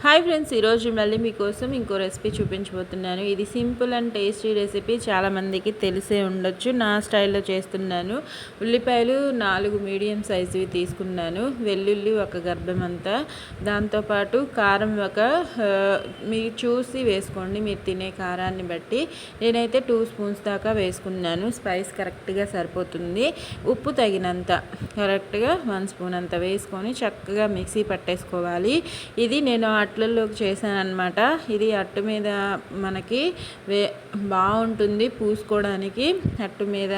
Hi friends, ఈరోజు మళ్ళీ మీకోసం ఇంకో రెసిపీ చూపించబోతున్నాను. ఇది సింపుల్ అండ్ టేస్టీ రెసిపీ, చాలామందికి తెలిసే ఉండొచ్చు. నా స్టైల్లో చేస్తున్నాను. ఉల్లిపాయలు 4 మీడియం సైజువి తీసుకున్నాను, వెల్లుల్లి ఒక గర్భమంతా, దాంతోపాటు కారం మీరు చూసి వేసుకోండి, మీరు తినే కారాన్ని బట్టి. నేనైతే 2 స్పూన్స్ దాకా వేసుకున్నాను. స్పైస్ కరెక్ట్గా సరిపోతుంది. ఉప్పు తగినంత, కరెక్ట్గా 1 స్పూన్ అంత వేసుకొని చక్కగా మిక్సీ పట్టేసుకోవాలి. ఇది నేను అట్లలోకి చేశాను అనమాట. ఇది అట్టు మీద మనకి బాగుంటుంది పూసుకోవడానికి, అట్టు మీద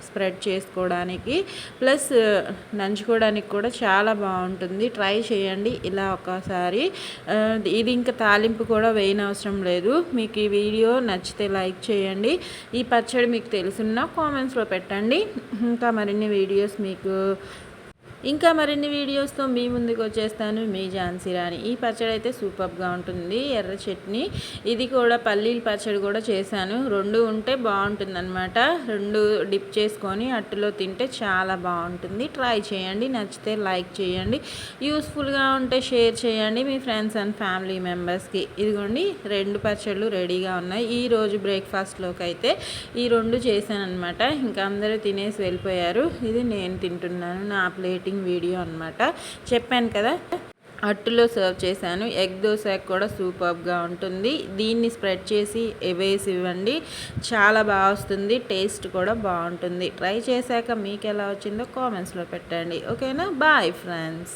స్ప్రెడ్ చేసుకోవడానికి, ప్లస్ నంచుకోవడానికి కూడా చాలా బాగుంటుంది. ట్రై చేయండి ఇలా ఒకసారి. ఇది ఇంకా తాలింపు కూడా వేయనవసరం లేదు. మీకు ఈ వీడియో నచ్చితే లైక్ చేయండి. ఈ పచ్చడి మీకు తెలుసున్నా కామెంట్స్లో పెట్టండి. ఇంకా మరిన్ని వీడియోస్తో మీ ముందుకు వచ్చేస్తాను. మీ ఝాన్సీ రాణి. ఈ పచ్చడి అయితే సూపర్గా ఉంటుంది. ఎర్ర చట్నీ, ఇది కూడా పల్లీల పచ్చడి కూడా చేశాను. 2 ఉంటే బాగుంటుంది అనమాట. 2 డిప్ చేసుకొని అట్టులో తింటే చాలా బాగుంటుంది. ట్రై చేయండి, నచ్చితే లైక్ చేయండి, యూస్ఫుల్గా ఉంటే షేర్ చేయండి మీ ఫ్రెండ్స్ అండ్ ఫ్యామిలీ మెంబర్స్కి. ఇదిగోండి 2 పచ్చళ్ళు రెడీగా ఉన్నాయి. ఈరోజు బ్రేక్ఫాస్ట్లోకి అయితే ఈ 2 చేశాను అనమాట. ఇంకా అందరూ తినేసి వెళ్ళిపోయారు. ఇది నేను తింటున్నాను, నా ప్లేటింగ్ వీడియో అనమాట. చెప్పాను కదా, అట్టులో సర్వ్ చేశాను. ఎగ్ దోశ కూడా సూపర్గా ఉంటుంది. దీన్ని స్ప్రెడ్ చేసి వేసి ఇవ్వండి, చాలా బాగా వస్తుంది. టేస్ట్ కూడా బాగుంటుంది. ట్రై చేశాక మీకు ఎలా వచ్చిందో కామెంట్స్లో పెట్టండి. ఓకేనా? Bye friends.